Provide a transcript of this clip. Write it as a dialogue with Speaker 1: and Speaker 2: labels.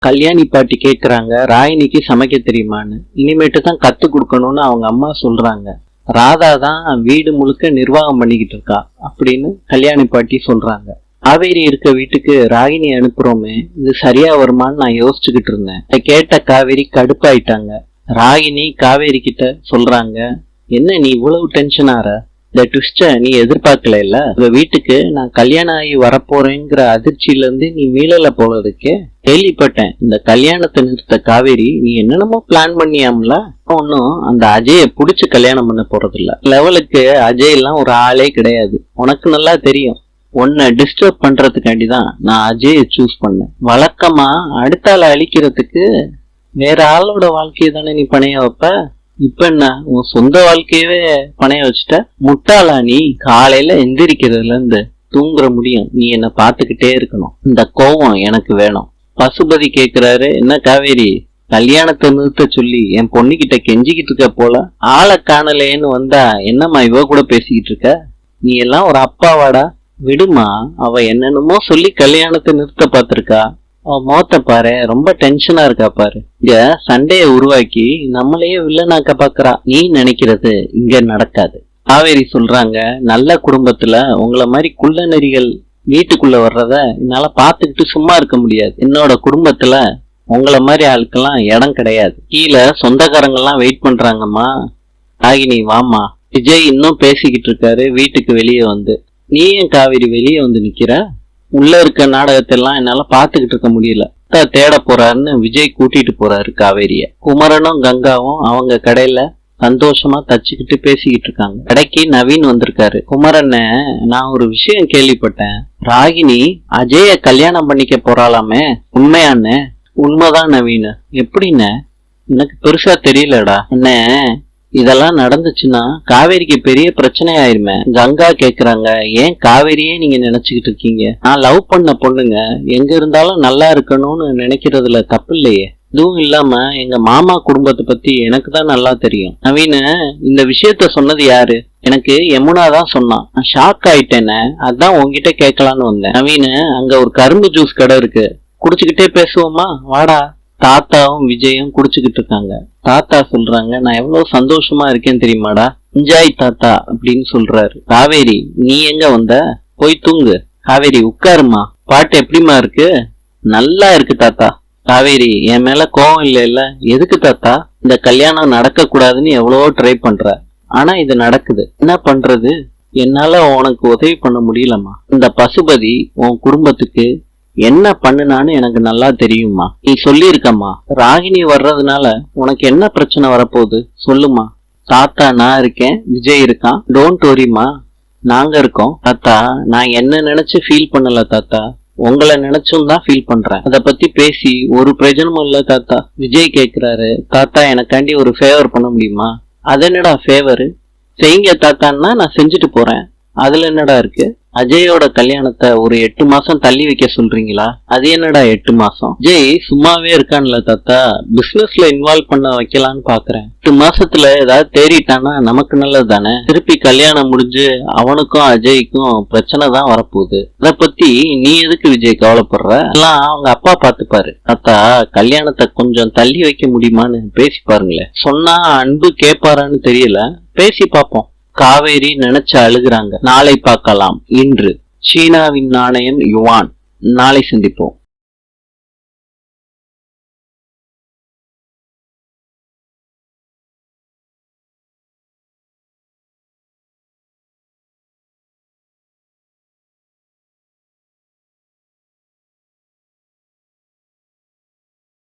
Speaker 1: கல்யாணி பாட்டி கேக்குறாங்க, ராகினிக்கு சமைக்க தெரியுமான்னு. இனிமேட்டு தான் கத்து கொடுக்கணும்னு அவங்க அம்மா சொல்றாங்க. ராதா தான் வீடு முழுக்க நிர்வாகம் பண்ணிக்கிட்டு இருக்கா அப்படின்னு கல்யாணி பாட்டி சொல்றாங்க. காவேரி இருக்க வீட்டுக்கு ராகினி அனுப்புறோமே, இது சரியா வருமான்னு நான் யோசிச்சுக்கிட்டு இருந்தேன். இதை கேட்ட காவேரி கடுப்பாயிட்டாங்க. ராகினி காவேரி கிட்ட சொல்றாங்க, என்ன நீ இவ்வளவு டென்ஷன் ஆற? இந்த ட்விஸ்ட நீ எதிர்பார்க்கல இல்ல? உங்க வீட்டுக்கு நான் கல்யாணம் ஆகி வரப்போறேங்கிற அதிர்ச்சியில இருந்து நீ மீளல போல இருக்கே. கேள்விப்பட்டேன் இந்த கல்யாணத்தை நிறுத்த காவேரி நீ என்னென்னமோ பிளான் பண்ணியாம்ல. ஒன்னும் அந்த அஜய புடிச்சு கல்யாணம் பண்ண போறது இல்ல. லெவலுக்கு அஜய் எல்லாம் ஒரு ஆளே கிடையாது. உனக்கு நல்லா தெரியும். உன்னை டிஸ்டர்ப் பண்றதுக்காண்டிதான் நான் அஜயை சூஸ் பண்ணேன். வழக்கமா அடுத்த ஆளை அழிக்கிறதுக்கு வேற ஆளோட வாழ்க்கையை தானே நீ பணைய வைப்ப. இப்ப என்ன உன் சொந்த வாழ்க்கையவே பணைய வச்சுட்ட? முட்டாளா நீ? காலையில எந்திரிக்கிறதுல இருந்து தூங்குற முடியும் நீ என்ன பாத்துக்கிட்டே இருக்கணும். இந்த கோவம் எனக்கு வேணும். பசுபதி கேக்குறாரு, என்ன காவேரி கல்யாணத்தை நிறுத்த சொல்லி என் பொண்ணுகிட்ட கெஞ்சிக்கிட்டு இருக்க போல? ஆளை காணலேன்னு வந்தா என்னம்மா இவ கூட பேசிக்கிட்டு இருக்க? நீ எல்லாம் ஒரு அப்பாவாடா? விடுமா, அவ என்னென்னமோ சொல்லி கல்யாணத்தை நிறுத்த பாத்திருக்கா. அவ மோத்த பாரு, ரொம்ப டென்ஷனா இருக்கா பாரு. இங்க சண்டைய உருவாக்கி நம்மளையே வில்லனாக்க பாக்குறா. நீ நினைக்கிறது இங்க நடக்காது. காவேரி சொல்றாங்க, நல்ல குடும்பத்துல உங்களை மாதிரி குள்ள நெறிகள் வீட்டுக்குள்ள வர்றத என்னால பாத்துக்கிட்டு சும்மா இருக்க முடியாது. என்னோட குடும்பத்துல உங்களை மாதிரி ஆளுக்கெல்லாம் இடம் கிடையாது. கீழே சொந்தக்காரங்கெல்லாம் வெயிட் பண்றாங்கம்மா. ராகினி வாமா. விஜய் இன்னும் பேசிக்கிட்டு இருக்காரு வீட்டுக்கு வெளியே வந்து. நீ ஏன் காவேரி வெளியே வந்து நிக்கிற? உள்ள இருக்க நாடகத்தை எல்லாம் என்னால பாத்துக்கிட்டு இருக்க முடியல. தேட போறாருன்னு விஜய் கூட்டிட்டு போறாரு காவேரிய. குமரனும் கங்காவும் அவங்க கடையில சந்தோஷமா தச்சுக்கிட்டு பேசிக்கிட்டு இருக்காங்க. கடைக்கு நவீன் வந்திருக்காரு. குமரன், நான் ஒரு விஷயம் கேள்விப்பட்டேன். ராகினி அஜய கல்யாணம் பண்ணிக்க போறாளாமே, உண்மையான்னு? உண்மைதான் நவீன். எப்படின்னு எனக்கு பெருசா தெரியலடா. என்ன இதெல்லாம் நடந்துச்சுன்னா காவேரிக்கு பெரிய பிரச்சனை ஆயிருமே. கங்கா கேக்குறாங்க, ஏன் காவேரியே நீங்க நினைச்சுக்கிட்டு இருக்கீங்க? நான் லவ் பண்ண பொண்ணுங்க எங்க இருந்தாலும் நல்லா இருக்கணும்னு நினைக்கிறதுல தப்பு இல்லையே. இதுவும் இல்லாம எங்க மாமா குடும்பத்தை பத்தி எனக்கு தான் நல்லா தெரியும். நவீன இந்த விஷயத்த சொன்னது யாரு? எனக்கு யமுனா தான் சொன்னான். நான் ஷாக் ஆயிட்டேன்னு, அதான் உங்ககிட்ட கேட்கலான்னு வந்தேன். நவீன அங்க ஒரு கரும்பு ஜூஸ் கடை இருக்கு, குடிச்சுக்கிட்டே பேசுவோமா? வாடா. தாத்தாவும் விஜயும் குடிச்சுக்கிட்டு இருக்காங்க. தாத்தா சொல்றாங்க, நான் எவ்வளவு சந்தோஷமா இருக்கேன் தெரியுமாடா, என்ஜாய் தாத்தா அப்படின்னு சொல்றாரு. காவேரி நீ எங்க வந்த? போய் தூங்கு. காவேரி உட்காருமா. பாட்டு எப்படிமா இருக்கு? நல்லா இருக்கு தாத்தா. காவேரி என் மேல கோவம் இல்ல இல்ல? எதுக்கு தாத்தா? இந்த கல்யாணம் நடக்க கூடாதுன்னு எவ்வளவோ ட்ரை பண்ற, ஆனா இது நடக்குது. என்ன பண்றது? என்னால உனக்கு உதவி பண்ண முடியலம்மா. இந்த பசுபதி உன் குடும்பத்துக்கு என்ன பண்ணுனான்னு எனக்கு நல்லா தெரியுமா. நீ சொல்லியிருக்கம்மா, ராகினி வர்றதுனால உனக்கு என்ன பிரச்சனை வரப்போகுது சொல்லுமா. தாத்தா நான் இருக்கேன், விஜய் இருக்கான், டோன்ட் வரிமா, நாங்க இருக்கோம். தாத்தா நான் என்ன நினைச்சு ஃபீல் பண்ணல தாத்தா, உங்களை நினைச்சும் தான் ஃபீல் பண்றேன். அத பத்தி பேசி ஒரு பிரயோஜனமும் இல்ல தாத்தா. விஜய் கேக்குறாரு, தாத்தா எனக்காண்டி ஒரு ஃபேவர் பண்ண முடியுமா? அது என்னடா ஃபேவரு? செய்யுங்க தாத்தான்னா நான் செஞ்சுட்டு போறேன், அதுல என்னடா இருக்கு? அஜயோட கல்யாணத்தை ஒரு 8 மாசம் தள்ளி வைக்க சொல்றீங்களா? அது என்னடா 8 மாசம்? அஜய் சும்மாவே இருக்கான்ல தாத்தா, பிசினஸ்ல இன்வால்வ் பண்ண வைக்கலான்னு பாக்குறேன். 8 மாசத்துல ஏதாவது தேறிட்டானா நமக்கு நல்லது தானே. திருப்பி கல்யாணம் முடிஞ்சு அவனுக்கும் அஜய்க்கும் பிரச்சனை தான் வரப்போகுது. அத பத்தி நீ எதுக்கு விஜய் கவலைப்படுற? எல்லாம் அவங்க அப்பா பாத்துப்பாரு. தாத்தா கல்யாணத்தை கொஞ்சம் தள்ளி வைக்க முடியுமான்னு பேசி பாருங்களேன். சொன்னா அன்பு கேட்பாரான்னு தெரியல, பேசி பாப்போம். காவேரி நினைச்சு அழுகுறாங்க. நாளை பார்க்கலாம். இன்று சீனாவின் நாணயம் யுவான். நாளை சந்திப்போம்.